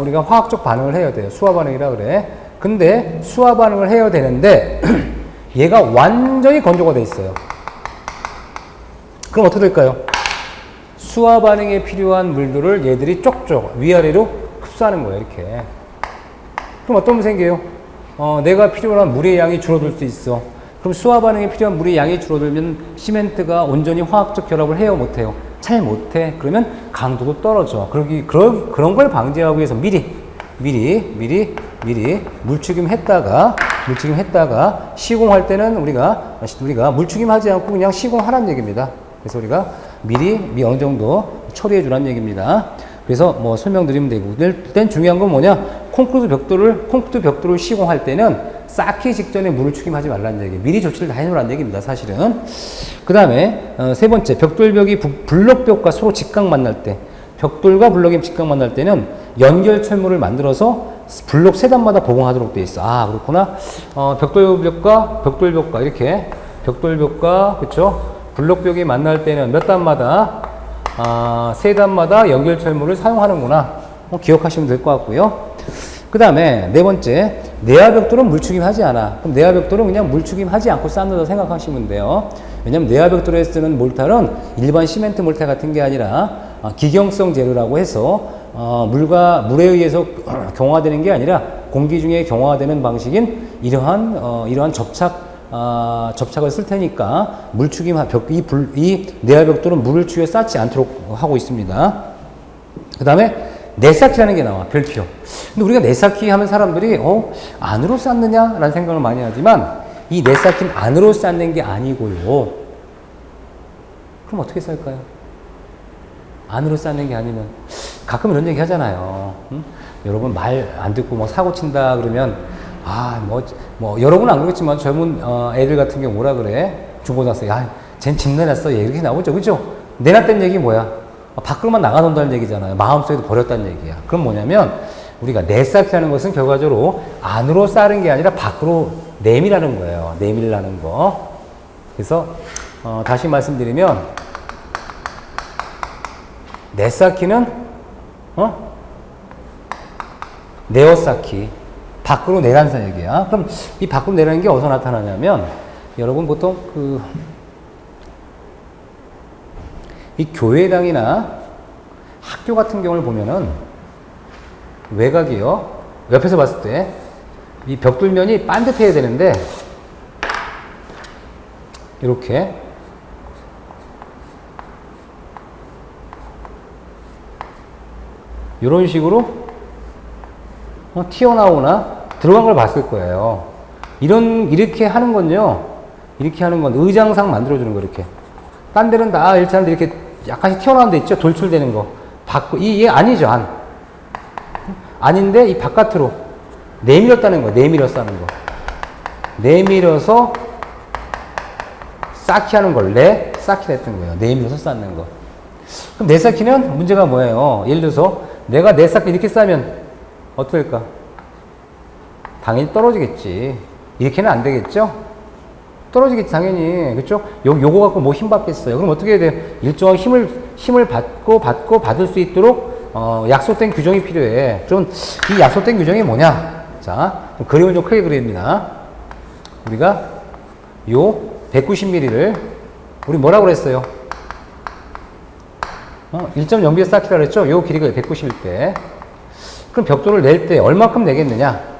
Speaker 1: 우리가 화학적 반응을 해야 돼요. 수화 반응이라 그래. 근데 수화 반응을 해야 되는데 얘가 완전히 건조가 돼 있어요. 그럼 어떻게 될까요? 수화 반응에 필요한 물들을 얘들이 쪽쪽 위아래로 흡수하는 거예요. 이렇게. 그럼 어떤 문제 생겨요? 내가 필요한 물의 양이 줄어들 수 있어. 그럼 수화 반응에 필요한 물의 양이 줄어들면 시멘트가 온전히 화학적 결합을 해요, 못해요? 잘 못해. 그러면 강도도 떨어져. 그런 걸 방지하기 위해서 미리 물추김 했다가 시공할 때는 우리가 물추김하지 않고 그냥 시공하라는 얘기입니다. 그래서 우리가 미리 어느 정도 처리해 주라는 얘기입니다. 그래서 뭐 설명드리면 되고, 일단 중요한 건 뭐냐? 콘크리트 벽돌을 시공할 때는 쌓기 직전에 물을 추김하지 말라는 얘기. 미리 조치를 다 해놓으라는 얘기입니다, 사실은. 그 다음에, 세 번째, 벽돌벽이 블록벽과 서로 직각 만날 때, 벽돌과 블록이 직각 만날 때는 연결 철물을 만들어서 블록 세 단마다 보강하도록 되어 있어. 아, 그렇구나. 벽돌벽과 이렇게, 그쵸? 블록벽이 만날 때는 몇 단마다? 세 단마다 연결 철물을 사용하는구나. 기억하시면 될 것 같고요. 그 다음에 네 번째, 내화벽돌은 물추김 하지 않아. 그럼 내화벽돌은 그냥 물추김 하지 않고 쌓는다고 생각하시면 돼요. 왜냐면 내화벽돌에 쓰는 몰탈은 일반 시멘트 몰탈 같은 게 아니라 기경성 재료라고 해서 물에 의해서 경화되는 게 아니라 공기 중에 경화되는 방식인 이러한 접착을 쓸 테니까 이 내화벽돌은 물을 추겨 쌓지 않도록 하고 있습니다. 그 다음에 내쌓기라는 게 나와, 별표. 근데 우리가 내쌓기 하면 사람들이 안으로 쌓느냐라는 생각을 많이 하지만 이 내쌓기는 안으로 쌓는 게 아니고요. 그럼 어떻게 쌓을까요? 안으로 쌓는 게 아니면 가끔 이런 얘기 하잖아요. 응? 여러분 말 안 듣고 뭐 사고 친다 그러면 여러분은 안 그러겠지만 젊은 애들 같은 경우 뭐라 그래? 중고등학생, 쟨 집 내놨어. 얘 이렇게 나오죠, 그죠? 내놨다는 얘기 뭐야? 밖으로만 나가놓는다는 얘기잖아요. 마음속에도 버렸다는 얘기야. 그럼 뭐냐면 우리가 내쌓기라는 것은 결과적으로 안으로 쌓는 게 아니라 밖으로 내밀라는 거예요. 내밀라는 거. 그래서 다시 말씀드리면 내쌓기는 내어쌓기, 밖으로 내란다는 얘기야. 그럼 이 밖으로 내라는 게 어디서 나타나냐면 여러분 보통 이 교회당이나 학교 같은 경우를 보면은 외곽이요. 옆에서 봤을 때 이 벽돌면이 반듯해야 되는데 이렇게 이런 식으로 튀어나오나 들어간 걸 봤을 거예요. 이렇게 하는 건요. 이렇게 하는 건 의장상 만들어주는 거, 이렇게. 딴 데는 다 이렇게 하는데 이렇게 약간씩 튀어나오는 데 있죠? 돌출되는 거. 이게 아니죠, 아닌데 이 바깥으로 내밀었다는 거, 내밀었다는 거. 내밀어서 쌓기 하는 걸 쌓기 했던 거예요. 내밀어서 쌓는 거. 그럼 내쌓기는 문제가 뭐예요? 예를 들어서 내가 내쌓기 이렇게 쌓으면 어떻게 될까? 당연히 떨어지겠지. 이렇게는 안 되겠죠? 떨어지겠지, 당연히. 그쵸? 요거 갖고 뭐 힘 받겠어요. 그럼 어떻게 해야 돼? 일정한 힘을 받을 수 있도록, 약속된 규정이 필요해. 그럼 이 약속된 규정이 뭐냐? 자, 그림을 좀 크게 그립니다. 우리가 요 190mm를, 우리 뭐라고 그랬어요? 1.0b에 쌓기라 그랬죠? 요 길이가 190일 때. 그럼 벽돌을 낼 때 얼마큼 내겠느냐?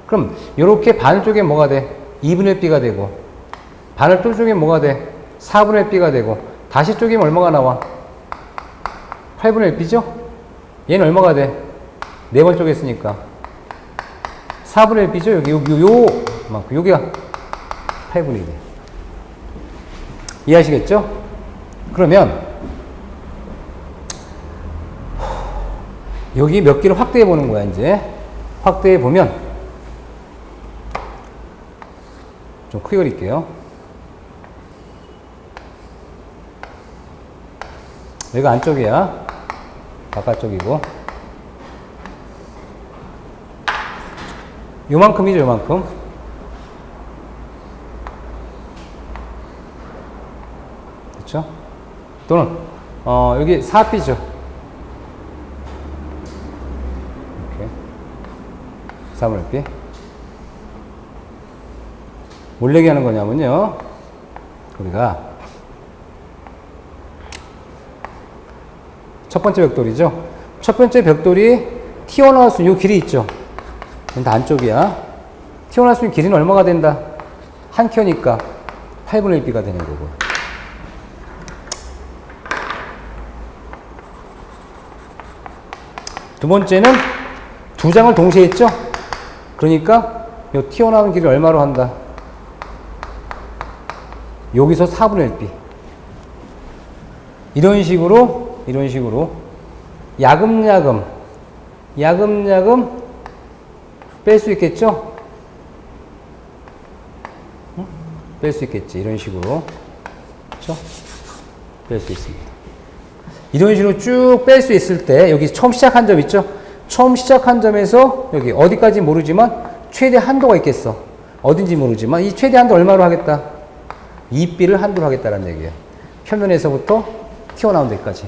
Speaker 1: 그럼 요렇게 바늘 쪽에 뭐가 돼? 2분의 1B가 되고, 바늘 또 쪽에 뭐가 돼? 4분의 1B가 되고, 다시 쪼개면 얼마가 나와? 8분의 1B죠? 얘는 얼마가 돼? 4번 쪼갰으니까 4분의 1B죠? 요만큼, 여기가 8분의 1이에요. 이해하시겠죠? 그러면 여기 몇 개를 확대해 보는 거야. 이제 확대해 보면 좀 크게 그릴게요. 여기가 안쪽이야. 바깥쪽이고 요만큼이죠. 요만큼. 그렇죠? 또는 여기 4B죠. 이렇게 3분의 B. 뭘 얘기하는 거냐면요, 우리가 첫 번째 벽돌이죠. 첫 번째 벽돌이 튀어나올 수 있는 이 길이 있죠. 다 안쪽이야. 튀어나올 수 있는 길이는 얼마가 된다? 한 켜니까 8분의 1B가 되는 거고. 두 번째는 두 장을 동시에 했죠. 그러니까 이 튀어나오는 길이 얼마로 한다? 여기서 4분의 1B. 이런 식으로 야금야금 뺄 수 있겠죠? 응? 뺄 수 있겠지. 이런 식으로. 그렇죠? 뺄 수 있습니다. 이런 식으로 쭉 뺄 수 있을 때 여기 처음 시작한 점 있죠? 처음 시작한 점에서 여기 어디까지 모르지만 최대 한도가 있겠어. 어딘지 모르지만 이 최대 한도 얼마로 하겠다? 2B를 한도로 하겠다는 얘기예요. 표면에서부터 튀어나온 데까지.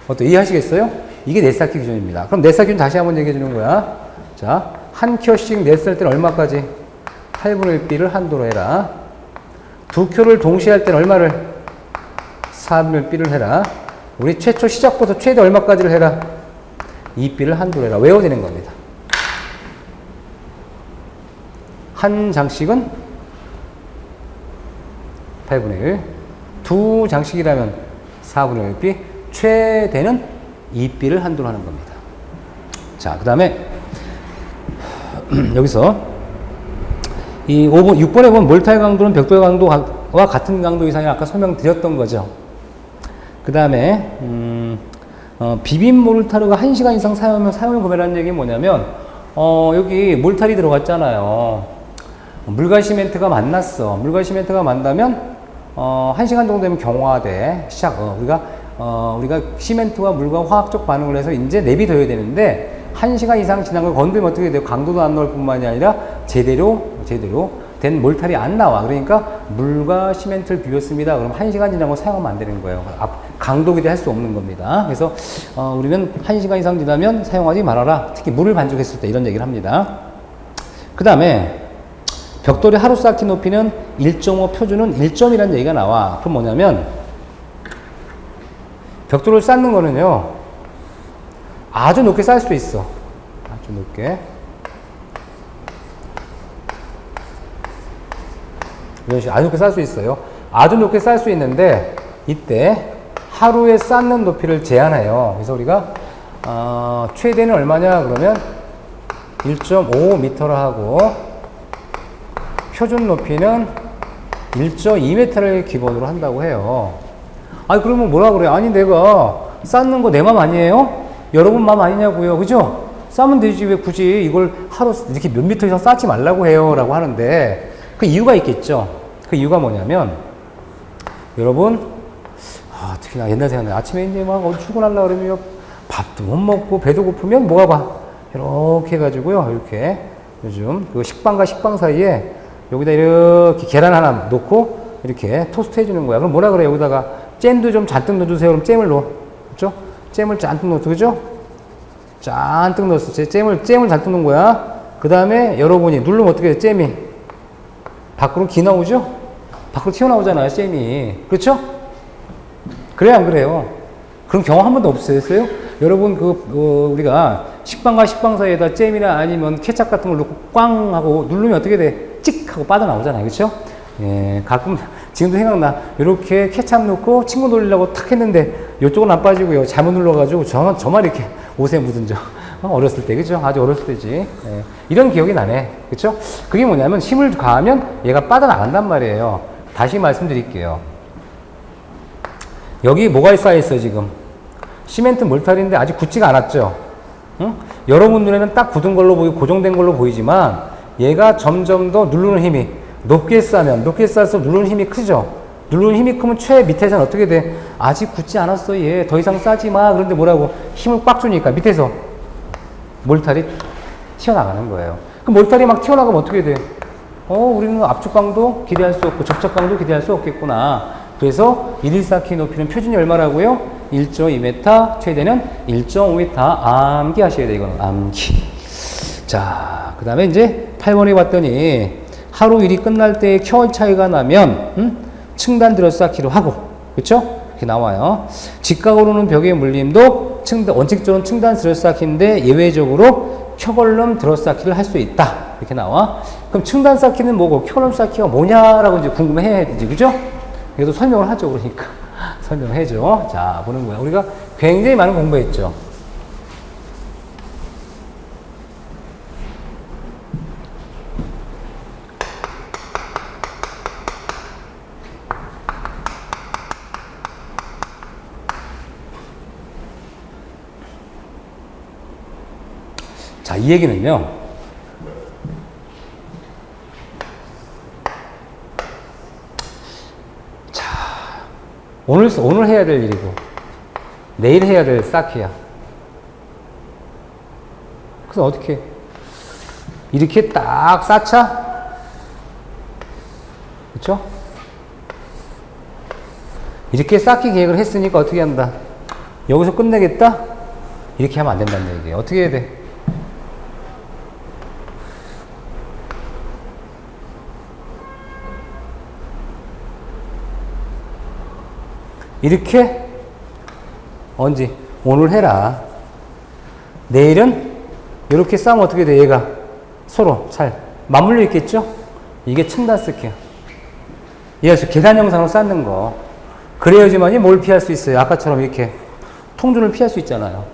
Speaker 1: 어때? 이해하시겠어요? 이게 내쌓기 기준입니다. 그럼 내쌓기 기준 다시 한번 얘기해 주는 거야. 자, 한 켜씩 냈을 때는 얼마까지? 8분의 1B를 한도로 해라. 두 켜를 동시에 할 때는 얼마를? 4분의 1B를 해라. 우리 최초 시작부터 최대 얼마까지를 해라? 2B를 한도로 해라. 외워지는 겁니다. 한 장씩은 8분의 1. 두 장씩이라면 4분의 1B. 최대는 2B를 한도로 하는 겁니다. 자, 그 다음에 여기서 이 6번에 보면 몰탈 강도는 벽돌 강도와 같은 강도 이상이 아까 설명드렸던 거죠. 그 다음에 비빔 몰타르가 1시간 이상 사용을 구매라는 얘기는 뭐냐면 여기 몰탈이 들어갔잖아요. 물과 시멘트가 만났어. 물과 시멘트가 만나면 1시간 정도 되면 경화돼. 우리가 시멘트와 물과 화학적 반응을 해서 이제 내비둬야 되는데 1시간 이상 지난 걸 건드리면 어떻게 돼요? 강도도 안 나올 뿐만이 아니라 제대로 된 몰탈이 안 나와. 그러니까 물과 시멘트를 비볐습니다. 그럼 1시간 지난 거 사용하면 안 되는 거예요. 강도 기대 할 수 없는 겁니다. 그래서 우리는 1시간 이상 지나면 사용하지 말아라. 특히 물을 반죽했을 때 이런 얘기를 합니다. 그 다음에 벽돌이 하루 쌓기 높이는 1.5 표준은 1점이라는 얘기가 나와. 그럼 뭐냐면 벽돌을 쌓는 거는요, 아주 높게 쌓을 수 있어. 아주 높게. 이런 식으로 아주 높게 쌓을 수 있어요. 아주 높게 쌓을 수 있는데 이때 하루에 쌓는 높이를 제한해요. 그래서 우리가 최대는 얼마냐 그러면 1.5m를 하고 표준 높이는 1.2m를 기본으로 한다고 해요. 아니 그러면 뭐라 그래요? 아니 내가 쌓는 거 내 맘 아니에요? 여러분 맘 아니냐고요. 그죠? 싸면 되지 왜 굳이 이걸 하루 이렇게 몇 미터 이상 쌓지 말라고 해요 라고 하는데 그 이유가 있겠죠. 그 이유가 뭐냐면 여러분 특히나 옛날 생각나요. 아침에 이제 막 출근하려고 그러면 밥도 못 먹고 배도 고프면 뭐가 봐 이렇게 해가지고요 이렇게 요즘 그 식빵과 식빵 사이에 여기다 이렇게 계란 하나 놓고 이렇게 토스트 해주는 거야. 그럼 뭐라 그래? 여기다가 잼도 좀 잔뜩 넣어주세요. 그럼 잼을 넣어. 그죠? 잼을 잔뜩 넣었어. 그죠? 잔뜩 넣었어. 잼을 잔뜩 넣은 거야. 그 다음에 여러분이 누르면 어떻게 돼? 잼이. 밖으로 기 나오죠? 밖으로 튀어나오잖아요. 잼이. 그렇죠? 그래요? 안 그래요? 그런 경험 한 번도 없으셨어요? 여러분, 우리가 식빵과 식빵 사이에다 잼이나 아니면 케찹 같은 걸 넣고 꽝 하고 누르면 어떻게 돼? 찍! 하고 빠져나오잖아요. 그렇죠? 예, 가끔, 지금도 생각나. 이렇게 케찹 넣고 친구 놀리려고 탁 했는데, 이쪽은 안 빠지고요. 잘못 눌러가지고 저만 이렇게 옷에 묻은 적. 어렸을 때, 그죠? 아주 어렸을 때지. 예, 이런 기억이 나네. 그쵸? 그게 뭐냐면, 힘을 가하면 얘가 빠져나간단 말이에요. 다시 말씀드릴게요. 여기 뭐가 쌓여있어요, 지금? 시멘트 몰탈인데 아직 굳지가 않았죠? 응? 여러분 눈에는 딱 굳은 걸로 보이고 고정된 걸로 보이지만, 얘가 점점 더 누르는 힘이 높게 쌓아서 누르는 힘이 크죠? 누르는 힘이 크면 최 밑에서는 어떻게 돼? 아직 굳지 않았어, 얘. 더 이상 싸지 마. 그런데 뭐라고? 힘을 꽉 주니까 밑에서 몰탈이 튀어나가는 거예요. 그럼 몰탈이 막 튀어나가면 어떻게 돼? 우리는 압축강도 기대할 수 없고 접착강도 기대할 수 없겠구나. 그래서 114키 높이는 표준이 얼마라고요? 1.2m, 최대는 1.5m. 암기하셔야 돼, 이거는. 암기. 자, 그 다음에 이제 8번에 봤더니 하루 일이 끝날 때 켜 차이가 나면 층단 들어쌓기로 하고, 그렇죠? 이렇게 나와요. 직각 오르는 벽의 물림도 원칙적으로는 층단 들어쌓기인데 예외적으로 켜걸름 들어쌓기를 할 수 있다. 이렇게 나와. 그럼 층단 쌓기는 뭐고 켜걸름 쌓기가 뭐냐라고 이제 궁금해야 되지, 그죠? 그래도 설명을 하죠, 그러니까. 설명해줘. 자, 보는 거야. 우리가 굉장히 많은 공부했죠. 자, 이 얘기는요. 자, 오늘 해야 될 일이고, 내일 해야 될 쌓기야. 그래서 어떻게, 이렇게 딱 쌓자? 그쵸? 이렇게 쌓기 계획을 했으니까 어떻게 한다? 여기서 끝내겠다? 이렇게 하면 안 된다는 얘기예요. 어떻게 해야 돼? 이렇게 언제? 오늘 해라. 내일은 이렇게 싸면 어떻게 돼? 얘가 서로 잘 맞물려 있겠죠? 이게 층단 쌓기야. 이해하시죠? 계단 형상으로 쌓는 거. 그래야지만이 뭘 피할 수 있어요? 아까처럼 이렇게 통준을 피할 수 있잖아요.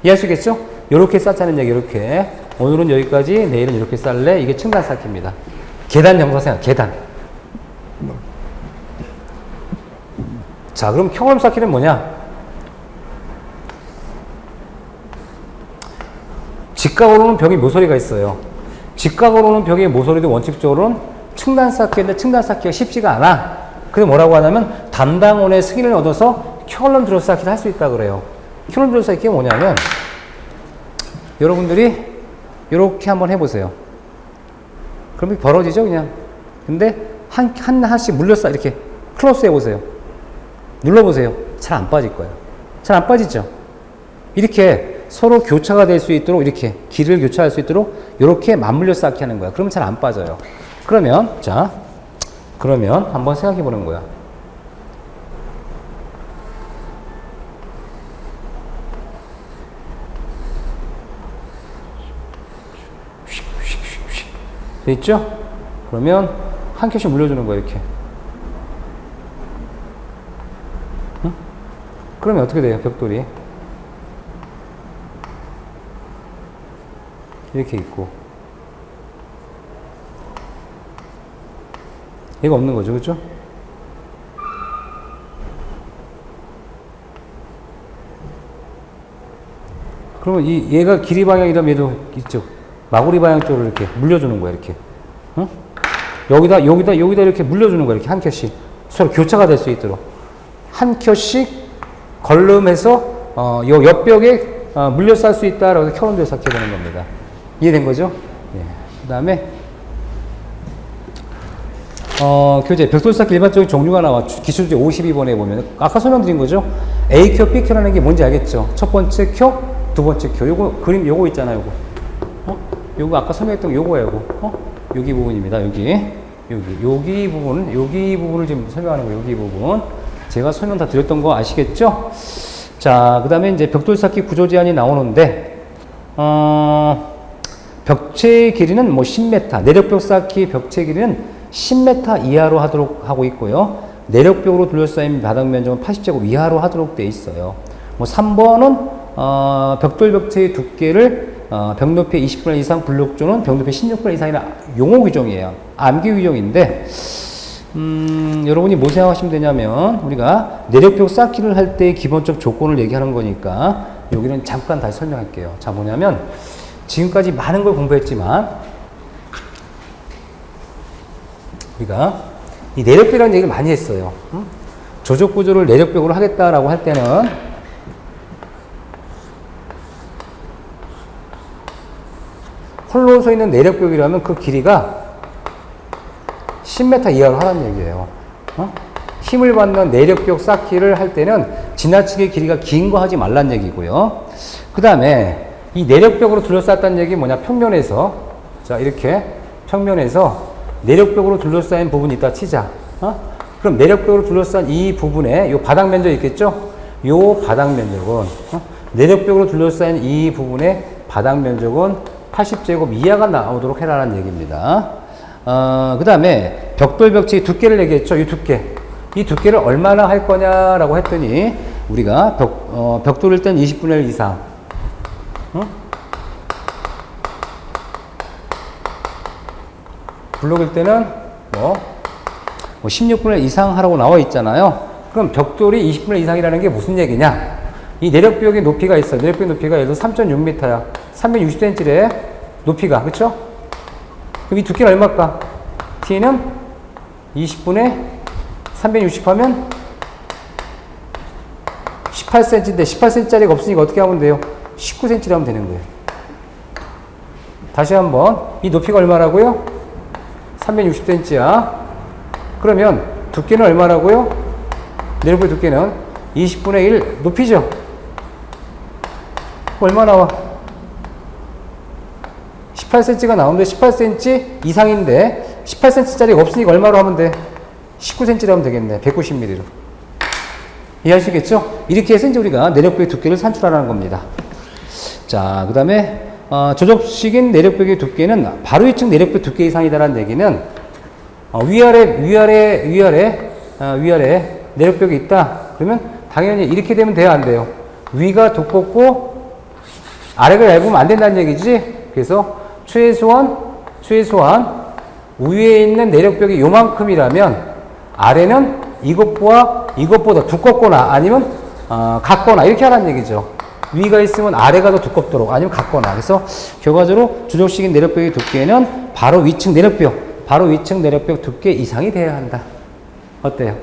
Speaker 1: 이해하시겠죠? 이렇게 쌓자는 얘기, 이렇게. 오늘은 여기까지, 내일은 이렇게 쌓을래? 이게 층단 쌓기입니다. 계단 형상 생각, 계단. 자, 그럼 켜걸름 쌓기는 뭐냐? 직각으로는 벽에 모서리가 있어요. 직각으로는 벽에 모서리도 원칙적으로는 층단 쌓기인데 층단 쌓기가 쉽지가 않아. 그래서 뭐라고 하냐면 담당원의 승인을 얻어서 켜걸름 들어 쌓기를 할 수 있다 그래요. 켜걸름 들어 쌓기가 뭐냐면 여러분들이 이렇게 한번 해보세요. 그러면 벌어지죠, 그냥. 근데 하나씩 물려서 이렇게 클로스 해보세요. 눌러보세요. 잘 안 빠질 거예요. 잘 안 빠지죠? 이렇게 서로 교차가 될 수 있도록 이렇게 길을 교차할 수 있도록 이렇게 맞물려 쌓기 하는 거야. 그러면 잘 안 빠져요. 그러면 한번 생각해 보는 거야. 됐죠? 그러면 한 켜씩 물려주는 거야, 이렇게. 그러면 어떻게 돼요, 벽돌이? 이렇게 있고. 얘가 없는 거죠, 그죠? 그러면 얘가 길이 방향이라면 얘도 이쪽 마구리 방향 쪽으로 이렇게 물려주는 거야, 이렇게. 응? 여기다 이렇게 물려주는 거야, 이렇게 한 켜씩. 서로 교차가 될 수 있도록. 한 켜씩 걸름해서, 요 옆벽에, 물려쌀 수 있다라고 해서 켜놓은 데서 켜야 되는 겁니다. 이해된 거죠? 예. 그 다음에, 교재, 벽돌쌓기 일반적인 종류가 나와. 기술제 52번에 보면, 아까 설명드린 거죠? A켜, B켜라는 게 뭔지 알겠죠? 첫 번째 켜, 두 번째 켜. 요거, 그림 요거 있잖아요, 요거. 요거 아까 설명했던 거 요거예요, 요거. 여기 부분입니다, 여기 부분을 지금 설명하는 거예요, 여기 부분. 제가 설명 다 드렸던 거 아시겠죠? 자, 그 다음에 이제 벽돌쌓기 구조 제한이 나오는데, 벽체 길이는 뭐 10m, 내력벽 쌓기 벽체 길이는 10m 이하로 하도록 하고 있고요. 내력벽으로 둘러싸인 바닥 면적은 80제곱 이하로 하도록 되어 있어요. 뭐 3번은 벽돌 벽체의 두께를 벽 높이 20분의 이상, 블록조는 벽 높이 16분의 이상이나 용어 규정이에요. 암기 규정인데 여러분이 뭐 생각하시면 되냐면 우리가 내력벽 쌓기를 할 때 기본적 조건을 얘기하는 거니까 여기는 잠깐 다시 설명할게요. 자, 뭐냐면 지금까지 많은 걸 공부했지만 우리가 이 내력벽이라는 얘기를 많이 했어요. 조적 구조를 내력벽으로 하겠다라고 할 때는 홀로 서 있는 내력벽이라면 그 길이가 10m 이하로 하라는 얘기예요. 힘을 받는 내력벽 쌓기를 할 때는 지나치게 길이가 긴 거 하지 말란 얘기고요. 그 다음에 이 내력벽으로 둘러쌌다는 얘기 뭐냐? 평면에서, 자, 이렇게 평면에서 내력벽으로 둘러싸인 부분이 있다 치자. 그럼 내력벽으로 둘러싼 이 부분에 요 바닥 면적 있겠죠? 요 바닥 면적은 내력벽으로 둘러싸인 이 부분의 바닥 면적은 80제곱 이하가 나오도록 해라는 얘기입니다. 그 다음에 벽돌 벽체의 두께를 얘기했죠. 이 두께. 이 두께를 얼마나 할 거냐라고 했더니 우리가 벽돌일 땐 20분의 1 이상. 블록일 때는 뭐 16분의 1 이상 하라고 나와 있잖아요. 그럼 벽돌이 20분의 1 이상이라는 게 무슨 얘기냐? 이 내력벽의 높이가 있어. 내력벽 높이가 예를 들어 3.6m야. 360cm래. 높이가. 그쵸? 그럼 이 두께는 얼마일까? T는 20분의 360 하면 18cm인데 18cm짜리가 없으니까 어떻게 하면 돼요? 19cm를 하면 되는 거예요. 다시 한번. 이 높이가 얼마라고요? 360cm야. 그러면 두께는 얼마라고요? 내력벽 두께는 20분의 1 높이죠? 얼마 나와? 18cm가 나오는데 18cm 이상인데 18cm짜리가 없으니까 얼마로 하면 돼? 19cm로 하면 되겠네. 190mm로. 이해하시겠죠? 이렇게 해서 이제 우리가 내력벽의 두께를 산출하라는 겁니다. 자, 그 다음에 조접식인 내력벽의 두께는 바로 위층 내력벽 두께 이상이다라는 얘기는 위아래 내력벽이 있다. 그러면 당연히 이렇게 되면 돼요, 안 돼요? 위가 두껍고 아래가 얇으면 안 된다는 얘기지. 그래서 최소한 위에 있는 내력벽이 요만큼이라면 아래는 이것보다 두껍거나 아니면 같거나 이렇게 하라는 얘기죠. 위가 있으면 아래가 더 두껍도록 아니면 같거나. 그래서 결과적으로 조정식인 내력벽의 두께는 바로 위층 내력벽 두께 이상이 돼야 한다. 어때요?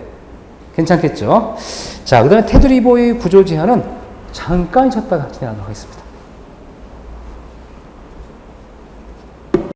Speaker 1: 괜찮겠죠? 자, 그 다음에 테두리 보의 구조 제한은 잠깐 쉬었다가 진행하도록 하겠습니다.